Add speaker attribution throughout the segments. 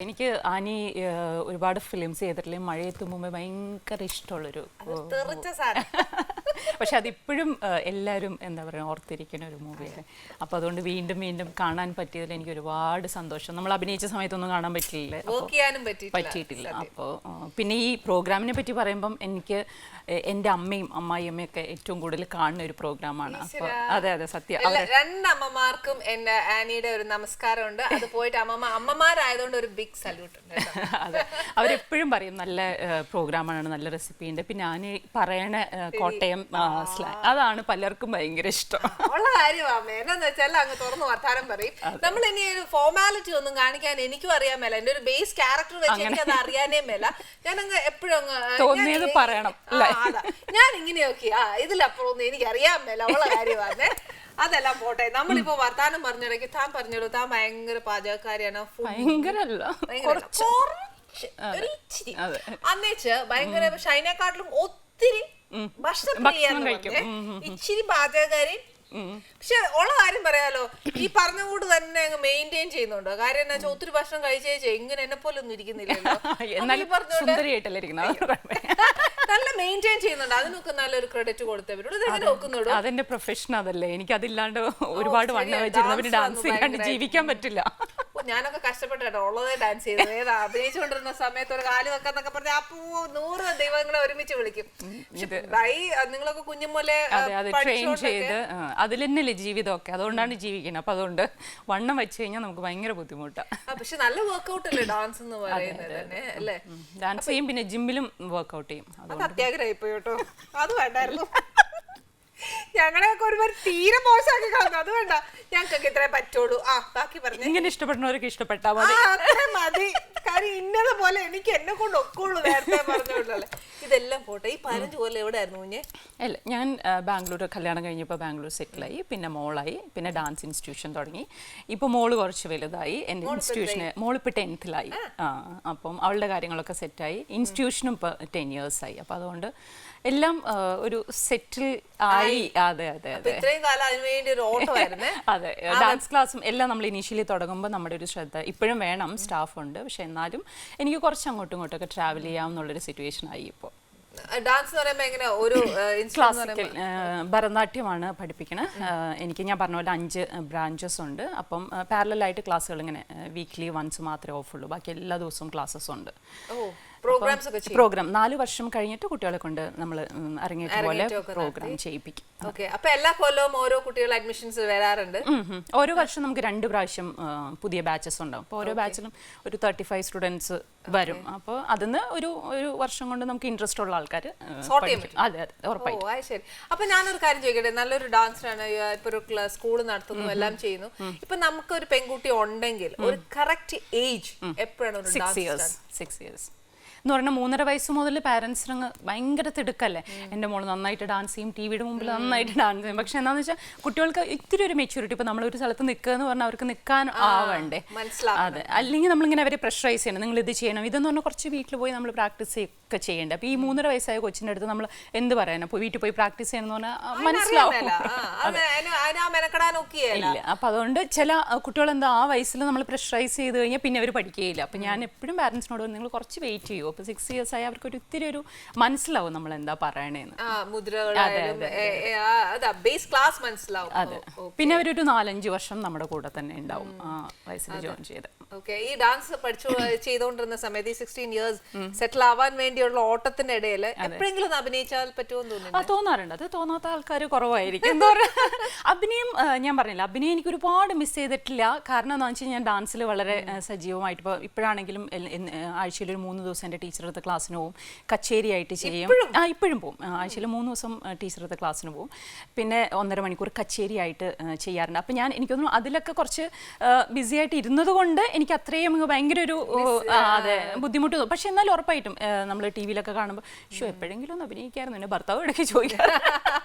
Speaker 1: എനിക്ക് ആനി ഒരുപാട് ഫിലിംസ് ചെയ്തിട്ടില്ലേ മഴയെത്തും മുമ്പേ ഭയങ്കര ഇഷ്ടമുള്ളൊരു പക്ഷെ അതിപ്പോഴും എല്ലാവരും എന്താ പറയുക ഓർത്തിരിക്കുന്ന ഒരു മൂവിയല്ലേ. അപ്പോൾ അതുകൊണ്ട് വീണ്ടും വീണ്ടും കാണാൻ പറ്റിയതിൽ എനിക്ക് ഒരുപാട് സന്തോഷം. നമ്മൾ അഭിനയിച്ച സമയത്തൊന്നും കാണാൻ പറ്റിയിട്ടില്ല. അപ്പോൾ പിന്നെ ഈ പ്രോഗ്രാമിനെ പറ്റി പറയുമ്പം എനിക്ക് എൻ്റെ അമ്മയും അമ്മായിയമ്മയൊക്കെ ഏറ്റവും കൂടുതൽ കാണുന്ന ഒരു പ്രോഗ്രാമാണ്. അപ്പോൾ അതെ അതെ സത്യം
Speaker 2: രണ്ടമ്മമാർക്കും എൻ്റെ ആനിയുടെ ഒരു നമസ്കാരമുണ്ട്. അത് പോയിട്ട് അമ്മമാരായതുകൊണ്ട് ഒരു ബിഗ് സല്യൂട്ട് ഉണ്ട്.
Speaker 1: അതെ അവരെപ്പോഴും പറയും നല്ല പ്രോഗ്രാമാണ്, നല്ല റെസിപ്പി ഉണ്ട്. പിന്നെ ആനി പറയണ കോട്ടയം അതാണ് പലർക്കും ഭയങ്കര ഇഷ്ടം
Speaker 2: ഉള്ള കാര്യമാണ്. എന്താന്ന് വെച്ചാൽ അങ്ങ് തുറന്ന് വർത്താനം പറയും. നമ്മൾ ഇനി ഒരു ഫോർമാലിറ്റി ഒന്നും കാണിക്കാൻ എനിക്കും അറിയാൻ മേല. എൻ്റെ ഒരു ബേസ് ക്യാരക്ടർ വെച്ച് എനിക്കത് അറിയാനേ മേല. ഞാനങ്ങ് എപ്പോഴും
Speaker 1: തോന്നിയത് പറയണം.
Speaker 2: ഞാൻ ഇങ്ങനെയൊക്കെ ഇതിലപ്പുറം ഒന്നും എനിക്ക് അറിയാൻ മേല ഉള്ള കാര്യമാണ്. അതെല്ലാം പോട്ടെ. നമ്മളിപ്പോ വർത്താനം പറഞ്ഞിടയ്ക്ക് താൻ പറഞ്ഞോളൂ, താൻ ഭയങ്കര പാചകക്കാരിയാണ്. അന്നേച്ച് ഭയങ്കര ഷൈനേക്കാട്ടിലും ഒത്തിരി ഭക്ഷണം കഴിക്കും, ഇച്ചിരി പാചകക്കാരി. പക്ഷെ ഉള്ള കാര്യം പറയാലോ, ഈ പറഞ്ഞ കൂട്ട് തന്നെ അങ്ങ് മെയിൻറ്റെയിൻ ചെയ്യുന്നുണ്ട്. കാര്യം എന്താ വെച്ചാൽ ഒത്തിരി ഭക്ഷണം കഴിച്ചേ ഇങ്ങനെ എന്നെ പോലെ ഒന്നും ഇരിക്കുന്നില്ലല്ലോ. നല്ല മെയിൻറ്റെയിൻ ചെയ്യുന്നുണ്ട്. അതിനൊക്കെ നല്ലൊരു ക്രെഡിറ്റ് കൊടുത്തവരോട്.
Speaker 1: അതെന്റെ പ്രൊഫഷൻ അതല്ലേ. എനിക്ക് അതില്ലാണ്ട് ഒരുപാട് വണ്ണം വെച്ചിരുന്നവര് ഡാൻസ് ചെയ്യാണ്ട് ജീവിക്കാൻ പറ്റില്ല.
Speaker 2: ഞാനൊക്കെ കഷ്ടപ്പെട്ടു കേട്ടോ, ഉള്ളതേ ഡാൻസ് ചെയ്തത്. ഏതാ അഭിനയിച്ചുകൊണ്ടിരുന്ന സമയത്ത് ഒരു കാല് വെക്കാന്നൊക്കെ പറഞ്ഞ അപ്പോ 100 ദൈവങ്ങളെ ഒരുമിച്ച് വിളിക്കും. നിങ്ങളൊക്കെ കുഞ്ഞുമോലെ
Speaker 1: ട്രെയിൻ ചെയ്ത് അതിൽ തന്നെയല്ലേ ജീവിതമൊക്കെ. അതുകൊണ്ടാണ് ജീവിക്കുന്നത്. അപ്പൊ അതുകൊണ്ട് വണ്ണം വെച്ച് കഴിഞ്ഞാൽ നമുക്ക് ഭയങ്കര ബുദ്ധിമുട്ടാണ്.
Speaker 2: പക്ഷെ നല്ല വർക്ക്ഔട്ട് അല്ലേ ഡാൻസ് എന്ന് പറയുന്നത് തന്നെ അല്ലേ.
Speaker 1: ഡാൻസ് ചെയ്യും, പിന്നെ ജിമ്മിലും വർക്ക്ഔട്ട് ചെയ്യും.
Speaker 2: അത് അത്യാഗ്രഹമായി പോയി കേട്ടോ. അത് വേണ്ടായിരുന്നു. ഞങ്ങളെയൊക്കെ ഒരുപാട് തീരെ മോശമാക്കി കളഞ്ഞു. അത് വേണ്ട, ഞങ്ങൾക്ക് ഇത്രേ പറ്റുള്ളൂ. ബാക്കി പറഞ്ഞു.
Speaker 1: ഇങ്ങനെ ഇഷ്ടപ്പെടുന്നവർക്ക് ഇഷ്ടപ്പെട്ടാ
Speaker 2: മതി. കാര്യം ഇന്നത് പോലെ എനിക്ക് എന്നെ കൊണ്ട് ഒക്കുള്ളൂ. നേരത്തെ പറഞ്ഞോളല്ലേ. ഇതെല്ലാം പോട്ടെ. ഈ 15 കൊല്ലം എവിടെയായിരുന്നു കുഞ്ഞെ?
Speaker 1: അല്ല, ഞാൻ ബാംഗ്ലൂർ കല്യാണം കഴിഞ്ഞപ്പോൾ ബാംഗ്ലൂർ സെറ്റിലായി. പിന്നെ മോളായി. പിന്നെ ഡാൻസ് ഇൻസ്റ്റിറ്റ്യൂഷൻ തുടങ്ങി. ഇപ്പോൾ മോള് കുറച്ച് വലുതായി. എൻ്റെ ഇൻസ്റ്റിറ്റ്യൂഷന് മോളിപ്പോൾ 10th-ലായി. അപ്പം അവളുടെ കാര്യങ്ങളൊക്കെ സെറ്റായി. ഇൻസ്റ്റിറ്റ്യൂഷനും ഇപ്പോൾ 10 years ആയി. അപ്പം അതുകൊണ്ട് എല്ലാം ഒരു സെറ്റിൽ ആയി. അതെ അതെ അതെ അതെ. ഡാൻസ് ക്ലാസ്സും എല്ലാം നമ്മൾ ഇനീഷ്യലി തുടങ്ങുമ്പോൾ നമ്മുടെ ഒരു ശ്രദ്ധ ഇപ്പോഴും വേണം. സ്റ്റാഫ് ഉണ്ട്. പക്ഷെ എന്നാലും എനിക്ക് കുറച്ച് അങ്ങോട്ടും ഇങ്ങോട്ടൊക്കെ ട്രാവൽ ചെയ്യാം എന്നുള്ളൊരു സിറ്റുവേഷൻ ആയി ഇപ്പോൾ.
Speaker 2: ഡാൻസ് ഒരു
Speaker 1: ക്ലാസിക്കൽ ഭരതനാട്യമാണ് പഠിപ്പിക്കുന്നത്. എനിക്ക് ഞാൻ പറഞ്ഞ പോലെ 5 ബ്രാഞ്ചസ് ഉണ്ട്. അപ്പം പാരലായിട്ട് ക്ലാസ്സുകൾ ഇങ്ങനെ വീക്ക്ലി വൺസ് മാത്രമേ ഓഫുള്ളൂ. ബാക്കി എല്ലാ ദിവസവും ക്ലാസ്സസ് ഉണ്ട്. പ്രോഗ്രാം 4 വർഷം കഴിഞ്ഞിട്ട് കുട്ടികളെ കൊണ്ട് നമ്മൾ അരങ്ങേറ്റ പോലെ പ്രോഗ്രാം ചെയ്യിപ്പിക്കും.
Speaker 2: അപ്പൊ എല്ലാ കൊല്ലവും ഓരോ കുട്ടികൾ അഡ്മിഷൻസ് വരാറുണ്ട്.
Speaker 1: ഓരോ വർഷം നമുക്ക് 2 പ്രാവശ്യം പുതിയ ബാച്ചസ് ഉണ്ടാവും. അപ്പോൾ ഓരോ ബാച്ചിലും ഒരു 35 സ്റ്റുഡൻസ് വരും. അപ്പോൾ അതിന് ഒരു വർഷം കൊണ്ട് നമുക്ക് ഇൻട്രസ്റ്റ് ഉള്ള ആൾക്കാർ. അതെ അതെ ഉറപ്പായിട്ടും.
Speaker 2: ശരി. അപ്പൊ ഞാനൊരു കാര്യം ചോദിക്കട്ടെ, നല്ലൊരു ഡാൻസറാണ്, ഇപ്പൊ ഒരു സ്കൂൾ നടത്തുന്നു, എല്ലാം ചെയ്യുന്നു. ഇപ്പൊ നമുക്ക് ഒരു പെൺകുട്ടി ഉണ്ടെങ്കിൽ ഒരു കറക്റ്റ് ഏജ് എപ്പോഴാണ്?
Speaker 1: 6 years എന്ന് പറഞ്ഞാൽ 3.5 വയസ്സ് മുതൽ പാരൻസിന് ഭയങ്കര തിടുക്കല്ലേ. എൻ്റെ മോള് നന്നായിട്ട് ഡാൻസ് ചെയ്യും, ടിവിയുടെ മുമ്പിൽ നന്നായിട്ട് ഡാൻസ് ചെയ്യും. പക്ഷെ എന്താണെന്ന് വെച്ചാൽ കുട്ടികൾക്ക് ഇത്തിരി ഒരു മെച്യൂരിറ്റി. ഇപ്പം നമ്മളൊരു സ്ഥലത്ത് നിൽക്കുക എന്ന് പറഞ്ഞാൽ അവർക്ക് നിൽക്കാൻ ആവണ്ടേ. അതെ. അല്ലെങ്കിൽ നമ്മളിങ്ങനെ അവരെ പ്രഷറൈസ് ചെയ്യണം, നിങ്ങൾ ഇത് ചെയ്യണം. ഇതെന്ന് പറഞ്ഞാൽ കുറച്ച് വീട്ടിൽ പോയി നമ്മൾ പ്രാക്ടീസ് ഒക്കെ ചെയ്യേണ്ടത്. അപ്പോൾ ഈ 3.5 വയസ്സായ കൊച്ചിൻ്റെ അടുത്ത് നമ്മൾ എന്ത് പറയാനാ, വീട്ടിൽ പോയി പ്രാക്ടീസ് ചെയ്യണമെന്ന് പറഞ്ഞാൽ മനസ്സിലാവും. ഇല്ല. അപ്പം അതുകൊണ്ട് ചില കുട്ടികൾ എന്താ ആ വയസ്സിൽ നമ്മൾ പ്രഷറൈസ് ചെയ്ത് കഴിഞ്ഞാൽ പിന്നെ അവർ പഠിക്കുകയില്ല. അപ്പം ഞാൻ എപ്പോഴും പാരൻസിനോട് നിങ്ങൾ കുറച്ച് വെയിറ്റ് ചെയ്യും. അപ്പോൾ 6 years ആയി അവർക്ക് ഇത്തിരി ഒരു മനസ്സിലാവും നമ്മൾ എന്താ പറയണേന്ന്. അതെ. പിന്നെ അവരൊരു 4-5 വർഷം നമ്മുടെ കൂടെ തന്നെ ഉണ്ടാവും ആ വയസ്സിൽ ജോയിൻ ചെയ്ത്.
Speaker 2: ഈ ഡാൻസ് ചെയ്തുകൊണ്ടിരുന്ന സമയത്ത് 16 years സെറ്റിൽ ആവാൻ വേണ്ടിയുള്ള ഓട്ടത്തിന്റെ ഇടയിൽ എപ്പോഴെങ്കിലും അഭിനയിച്ചാൽ പറ്റുമെന്ന് തോന്നുന്നു?
Speaker 1: തോന്നാറുണ്ട്. അത് തോന്നാത്ത ആൾക്കാർ കുറവായിരിക്കും. എന്താ പറയുക, അഭിനയം ഞാൻ പറഞ്ഞില്ല, അഭിനയം എനിക്ക് ഒരുപാട് മിസ് ചെയ്തിട്ടില്ല. കാരണം എന്താണെന്ന് വെച്ചാൽ ഞാൻ ഡാൻസിൽ വളരെ സജീവമായിട്ട് ഇപ്പോഴാണെങ്കിലും ആഴ്ചയിൽ ഒരു 3 ദിവസം എൻ്റെ ടീച്ചറടുത്ത ക്ലാസ്സിന് പോവും. കച്ചേരിയായിട്ട് ചെയ്യും. ഇപ്പോഴും പോവും. ആഴ്ചയിൽ 3 ദിവസം ടീച്ചറടുത്ത ക്ലാസ്സിന് പോവും. പിന്നെ 1.5 മണിക്കൂർ കച്ചേരിയായിട്ട് ചെയ്യാറുണ്ട്. അപ്പം എനിക്ക് തോന്നുന്നു അതിലൊക്കെ കുറച്ച് ബിസി ആയിട്ട് ഇരുന്നത് കൊണ്ട് എനിക്ക് അത്രയും ഭയങ്കര ഒരു അതെ ബുദ്ധിമുട്ട്. പക്ഷെ എന്നാലും ഉറപ്പായിട്ടും നമ്മൾ ടി വിയിലൊക്കെ കാണുമ്പോൾ എപ്പോഴെങ്കിലും ഒന്ന് അഭിനയിക്കായിരുന്നു. എൻ്റെ ഭർത്താവ് ഇടയ്ക്ക് ചോദിക്കാറ്.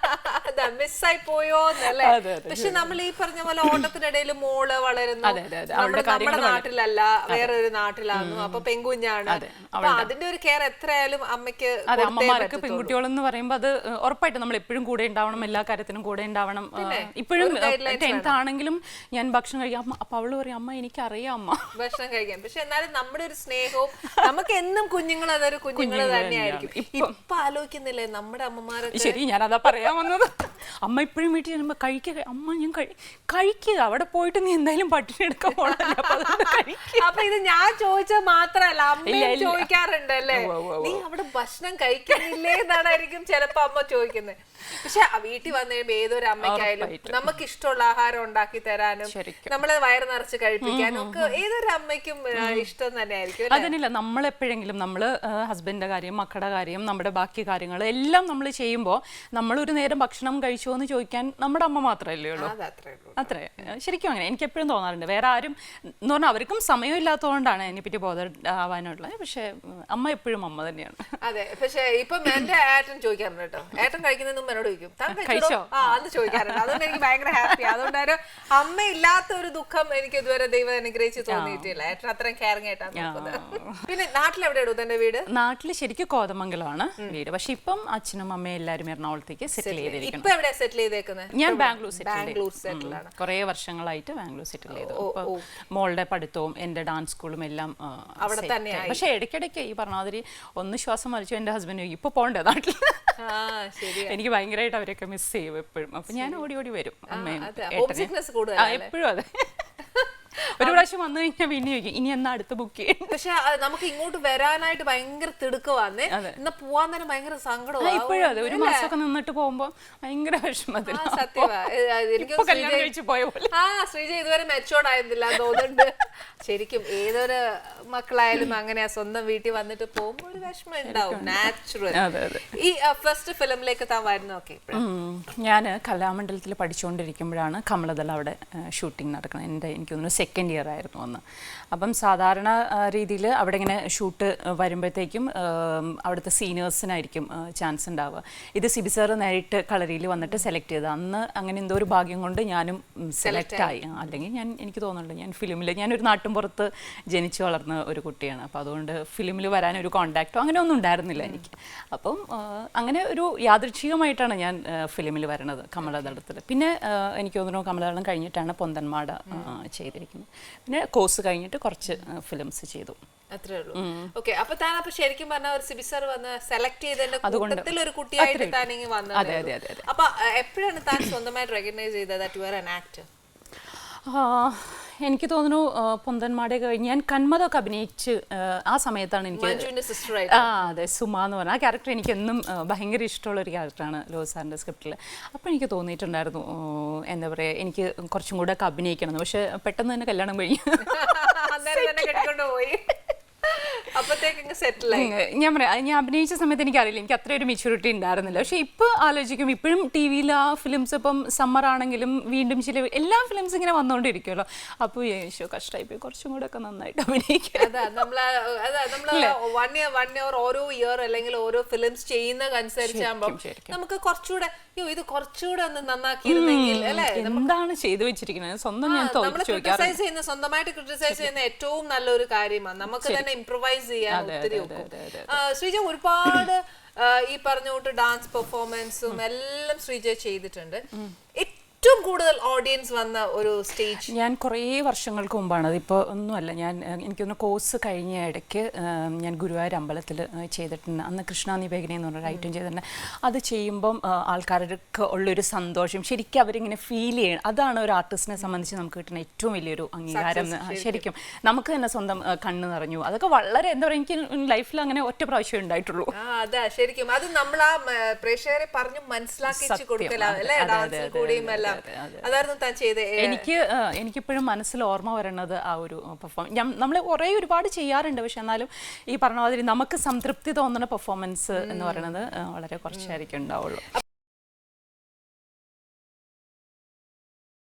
Speaker 2: അതാ മിസ്സായി പോയോന്നല്ലേ. പക്ഷെ നമ്മൾ ഈ പറഞ്ഞ പോലെ ഓട്ടത്തിനിടയിൽ മോള് വളരുന്നു, നമ്മുടെ നാട്ടിലല്ല വേറൊരു നാട്ടിലായിരുന്നു, അപ്പൊ പെൺകുഞ്ഞാണ്. അപ്പൊ അതിന്റെ ഒരു കെയർ എത്രയായാലും അമ്മയ്ക്ക്
Speaker 1: അമ്മമാർക്ക് പെൺകുട്ടികളെന്ന് പറയുമ്പോൾ അത് ഉറപ്പായിട്ടും നമ്മൾ എപ്പോഴും കൂടെ ഉണ്ടാവണം, എല്ലാ കാര്യത്തിനും കൂടെ ഉണ്ടാവണം. ഇപ്പോഴും 10th ആണെങ്കിലും ഞാൻ ഭക്ഷണം കഴിക്കാം, അപ്പൊ അവള് പറയും അമ്മ എനിക്കറിയാം അമ്മ
Speaker 2: ഭക്ഷണം കഴിക്കാൻ. പക്ഷെ എന്നാലും നമ്മുടെ ഒരു സ്നേഹവും നമുക്ക് എന്നും കുഞ്ഞുങ്ങൾ അതൊരു കുഞ്ഞുങ്ങൾ തന്നെയായിരിക്കും. ഇപ്പൊ ആലോചിക്കുന്നില്ലേ നമ്മുടെ അമ്മമാരൊക്കെ.
Speaker 1: ശരി, ഞാനതാ പറയാൻ വന്നത്. അമ്മ ഇപ്പോഴും വീട്ടിൽ ചെല്ലുമ്പോ കഴിക്കുക, അമ്മ ഞാൻ കഴിക്കുക, അവിടെ പോയിട്ട് നീ എന്തായാലും പട്ടിണി എടുക്കാൻ പോകണല്ലോ,
Speaker 2: അപ്പൊ ഇത് ഞാൻ ചോദിച്ചത് മാത്രല്ല അമ്മയും ചോദിക്കാറുണ്ട് അല്ലേ, നീ അവിടെ ഭക്ഷണം കഴിക്കുന്നില്ലേ എന്നാണായിരിക്കും ചിലപ്പോ അമ്മ ചോദിക്കുന്നത്. പക്ഷെ വീട്ടിൽ വന്നു കഴിയുമ്പോ ഏതൊരു അമ്മയ്ക്കായാലും നമുക്ക് ഇഷ്ടമുള്ള ആഹാരം ഉണ്ടാക്കി തരാനും നമ്മളെ വയറ് നിറച്ച് കഴിപ്പിക്കാനും ഒക്കെ ഏതൊരു അമ്മയ്ക്കും ഇഷ്ടം തന്നെ ആയിരിക്കും.
Speaker 1: അതിനില്ല, നമ്മളെപ്പോഴെങ്കിലും നമ്മള് ഹസ്ബൻഡിന്റെ കാര്യം, മക്കളുടെ കാര്യം, നമ്മുടെ ബാക്കി കാര്യങ്ങൾ എല്ലാം നമ്മൾ ചെയ്യുമ്പോൾ നമ്മളൊരു നേരം ഭക്ഷണം കഴിച്ചോ എന്ന് ചോദിക്കാൻ നമ്മുടെ അമ്മ മാത്രമല്ലേ ഉള്ളൂ. അത്രേ, ശരിക്കും അങ്ങനെ എനിക്ക് എപ്പോഴും തോന്നാറുണ്ട്. വേറെ ആരും എന്ന് പറഞ്ഞാൽ അവർക്കും സമയം ഇല്ലാത്തതുകൊണ്ടാണ് അതിനെപ്പറ്റി ബോധവാനുള്ളത്. പക്ഷെ അമ്മ എപ്പോഴും അമ്മ തന്നെയാണ്.
Speaker 2: അതെ, പക്ഷെ ഇപ്പം എന്റെ ഏട്ടൻ ചോദിക്കാറുണ്ട് കേട്ടോ, ഏട്ടൻ കഴിക്കുന്നതിന് മുമ്പ് എന്നോട് ചോദിക്കും കഴിച്ചോ അന്ന് ചോദിക്കാറുണ്ട്. അതുകൊണ്ട് എനിക്ക് ഭയങ്കര ഹാപ്പി. അതുകൊണ്ടൊരു അമ്മ ഇല്ലാത്ത ഒരു ദുഃഖം എനിക്ക് ഇതുവരെ ദൈവം അനുഗ്രഹിച്ച് തോന്നിയിട്ടില്ല. ഏട്ടൻ അത്രയും കെയറിങ് ആയിട്ടാണ് നോക്കുന്നത്. പിന്നെ നാട്ടിലെവിടെയാണോ തന്റെ വീട്?
Speaker 1: നാട്ടില് ശരിക്കും കോതമംഗലമാണ് വീട്. പക്ഷെ ഇപ്പം അച്ഛനും അമ്മയും എല്ലാവരും എറണാകുളത്തേക്ക് സെറ്റിൽ ചെയ്തിരിക്കുന്നു.
Speaker 2: ഇപ്പൊ എവിടെയാ സെറ്റിൽ ചെയ്തേക്കുന്നത്?
Speaker 1: ഞാൻ ബാംഗ്ലൂർ
Speaker 2: സെറ്റിൽ ആണ്.
Speaker 1: കുറെ വർഷങ്ങളായിട്ട് ബാംഗ്ലൂർ സെറ്റിൽ ചെയ്തു. മോളുടെ പഠിത്തവും എന്റെ ഡാൻസ് സ്കൂളും എല്ലാം
Speaker 2: അവിടെ തന്നെയാണ്.
Speaker 1: പക്ഷെ ഇടയ്ക്കിടയ്ക്ക് ഈ പറഞ്ഞ മാതിരി ഒന്ന് ശ്വാസം വലിച്ചു എന്റെ ഹസ്ബൻഡ് ഇപ്പൊ പോണ്ടേ നാട്ടിൽ. എനിക്ക് ഭയങ്കരമായിട്ട് അവരൊക്കെ മിസ് ചെയ്യും എപ്പോഴും. അപ്പൊ ഞാൻ ഓടി ഓടി വരും അമ്മയും എപ്പോഴും. അതെ, ഒരു പ്രാവശ്യം വന്നു കഴിഞ്ഞാൽ പിന്നെ ചോദിക്കും ഇനി എന്നാ അടുത്ത് ബുക്ക് ചെയ്യും.
Speaker 2: പക്ഷെ നമുക്ക് ഇങ്ങോട്ട് വരാനായിട്ട് ഭയങ്കര തിടുക്കവാന്നേ, എന്നാ പോവാൻ തന്നെ ഭയങ്കര സങ്കടം.
Speaker 1: ഇപ്പോഴും അതെ, ഒരു മാസമൊക്കെ നിന്നിട്ട് പോകുമ്പോ ഭയങ്കര വിഷമത്തിൽ.
Speaker 2: സത്യമാ, എനിക്ക് ശ്രീജ ഇതുവരെ മെച്ചോർഡ് ആയിരുന്നില്ല തോന്നുന്നുണ്ട്. ശരിക്കും ഏതൊരു മക്കളായാലും അങ്ങനെയാ, സ്വന്തം വീട്ടിൽ വന്നിട്ട് പോകുമ്പോൾ ഒരു വിഷമം ഉണ്ടാവും, നാച്ചുറൽ. ഈ ഫസ്റ്റ് ഫിലിമിലേക്ക് താൻ വരുന്നൊക്കെ?
Speaker 1: ഞാൻ കലാമണ്ഡലത്തിൽ പഠിച്ചുകൊണ്ടിരിക്കുമ്പോഴാണ് കമലദളം അവിടെ ഷൂട്ടിംഗ് നടക്കുന്നത്. എനിക്ക് തോന്നുന്നു 2nd ഇയർ ആയിരുന്നു അന്ന്. അപ്പം സാധാരണ രീതിയിൽ അവിടെ ഇങ്ങനെ ഷൂട്ട് വരുമ്പോഴത്തേക്കും അവിടുത്തെ സീനിയേഴ്സിനായിരിക്കും ചാൻസ് ഉണ്ടാവുക. ഇത് സിബി സാറ് നേരിട്ട് കളരിയിൽ വന്നിട്ട് സെലക്ട് ചെയ്തത്. അന്ന് അങ്ങനെ എന്തോ ഒരു ഭാഗ്യം കൊണ്ട് ഞാനും സെലക്ട് ആയി. അല്ലെങ്കിൽ എനിക്ക് തോന്നുന്നുണ്ട് ഞാൻ ഫിലിമിൽ, ഞാനൊരു നാട്ടിൻപുറത്ത് ജനിച്ചു വളർന്ന ഒരു കുട്ടിയാണ്. അപ്പോൾ അതുകൊണ്ട് ഫിലിമിൽ വരാനൊരു കോണ്ടാക്റ്റോ അങ്ങനെ ഒന്നും ഉണ്ടായിരുന്നില്ല എനിക്ക്. അപ്പം അങ്ങനെ ഒരു യാദൃച്ഛികമായിട്ടാണ് ഞാൻ ഫിലിമിൽ വരണത് കമലദളത്തിൽ. പിന്നെ എനിക്ക് തോന്നുന്നു കമലദളം കഴിഞ്ഞിട്ടാണ് പൊന്തന്മാട ചെയ്തിരിക്കുന്നത്. പിന്നെ കോഴ്സ് കഴിഞ്ഞിട്ട് കുറച്ച് ഫിലിംസ് ചെയ്തു.
Speaker 2: അത്രേ ഉള്ളൂ. ഓക്കെ, അപ്പൊ താൻ അപ്പൊ ശരിക്കും പറഞ്ഞ ഒരു സിബി സാർ വന്ന് സെലക്ട് ചെയ്തതിന്റെ കൂട്ടത്തിൽ ഒരു കുട്ടിയായിട്ട് താൻ ഇങ്ങനെ വന്നത്. അപ്പൊ എപ്പോഴാണ് താൻ സ്വന്തമായിട്ട് റെക്കഗ്നൈസ് ചെയ്തത് that you are an actor?
Speaker 1: എനിക്ക് തോന്നുന്നു പൊന്തന്മാടെ കഴിഞ്ഞ് ഞാൻ കന്മതൊക്കെ അഭിനയിച്ച് ആ സമയത്താണ് എനിക്ക് അതെ സുമ എന്ന് പറഞ്ഞ ആ ക്യാരക്ടർ എനിക്ക് എന്നും ഭയങ്കര ഇഷ്ടമുള്ള ഒരു ക്യാരക്ടറാണ് ലോസ് സാറിൻ്റെ സ്ക്രിപ്റ്റിൽ. അപ്പോൾ എനിക്ക് തോന്നിയിട്ടുണ്ടായിരുന്നു എന്താ പറയുക, എനിക്ക് കുറച്ചും കൂടെ ഒക്കെ അഭിനയിക്കണം. പക്ഷെ പെട്ടെന്ന് തന്നെ കല്യാണം കഴിഞ്ഞു. ഞാൻ പറയാം, ഞാൻ അഭിനയിച്ച സമയത്ത് എനിക്കറിയില്ല, എനിക്ക് അത്ര ഒരു മെച്യൂരിറ്റി ഉണ്ടായിരുന്നില്ല. പക്ഷെ ഇപ്പോൾ ആലോചിക്കും, ഇപ്പോഴും ടി വിയിൽ ആ ഫിലിംസ് ഇപ്പം സമ്മർ ആണെങ്കിലും വീണ്ടും ചില എല്ലാ ഫിലിംസ് ഇങ്ങനെ വന്നുകൊണ്ടിരിക്കുമല്ലോ. അപ്പോൾ യേശോ കഷ്ടമായി പോയി, കുറച്ചും കൂടെ ഒക്കെ നന്നായിട്ട് അഭിനയിക്കുക.
Speaker 2: ഓരോ ഇയർ അല്ലെങ്കിൽ ഓരോ ഫിലിംസ് ചെയ്യുന്നതനുസരിച്ചാകുമ്പോൾ നമുക്ക് കുറച്ചുകൂടെ ഇത് കുറച്ചുകൂടെ ഒന്ന് നന്നാക്കിയിരുന്നെങ്കിൽ അല്ലേ,
Speaker 1: എന്താണ് ചെയ്തു വെച്ചിരിക്കുന്നത് സ്വന്തം ഞാൻ
Speaker 2: ക്രിട്ടിസൈസ് ചെയ്യുന്ന, സ്വന്തമായിട്ട് ക്രിട്ടിസൈസ് ചെയ്യുന്ന ഏറ്റവും നല്ലൊരു കാര്യമാണ്. നമുക്ക് തന്നെ ഇംപ്രവൈസ് ചെയ്യാൻ ഒത്തിരി ഒക്കും. ശ്രീജ ഒരുപാട് ഈ പറഞ്ഞ കൂട്ട് ഡാൻസ് പെർഫോമൻസും എല്ലാം ശ്രീജ ചെയ്തിട്ടുണ്ട്. ഏറ്റവും കൂടുതൽ ഓഡിയൻസ് വന്ന ഒരു സ്റ്റേജ്
Speaker 1: ഞാൻ കുറേ വർഷങ്ങൾക്ക് മുമ്പാണ്. അതിപ്പോൾ ഒന്നുമല്ല, ഞാൻ എനിക്കൊന്ന് കോഴ്സ് കഴിഞ്ഞ ഇടയ്ക്ക് ഞാൻ ഗുരുവായൂർ അമ്പലത്തിൽ ചെയ്തിട്ടുണ്ട്. അന്ന് കൃഷ്ണ നിവേദന എന്ന് പറഞ്ഞൊരു ഐറ്റം ചെയ്തിട്ടുണ്ട്. അത് ചെയ്യുമ്പം ആൾക്കാർക്ക് ഉള്ളൊരു സന്തോഷം ശരിക്കും അവരിങ്ങനെ ഫീൽ ചെയ്യണം. അതാണ് ഒരു ആർട്ടിസ്റ്റിനെ സംബന്ധിച്ച് നമുക്ക് കിട്ടുന്ന ഏറ്റവും വലിയൊരു അംഗീകാരം. ശരിക്കും നമുക്ക് തന്നെ സ്വന്തം കണ്ണ് നിറഞ്ഞു. അതൊക്കെ വളരെ എന്താ പറയുക, എനിക്ക് ലൈഫിൽ അങ്ങനെ ഒറ്റ പ്രാവശ്യം ഉണ്ടായിട്ടുള്ളൂ.
Speaker 2: അതാ ശരിക്കും അത് നമ്മൾ ആ പ്രേക്ഷകരെ പറഞ്ഞു മനസ്സിലാക്കി കൊടുക്കല.
Speaker 1: എനിക്കിപ്പോഴും മനസ്സിൽ ഓർമ്മ വരണത് ആ ഒരു പെർഫോമൻസ്. നമ്മൾ ഒരുപാട് ചെയ്യാറുണ്ട്, പക്ഷെ എന്നാലും ഈ പറഞ്ഞ മാതിരി നമുക്ക് സംതൃപ്തി തോന്നുന്ന പെർഫോമൻസ് എന്ന് പറയുന്നത് വളരെ കുറച്ചായിരിക്കും ഉണ്ടാവുള്ളൂ.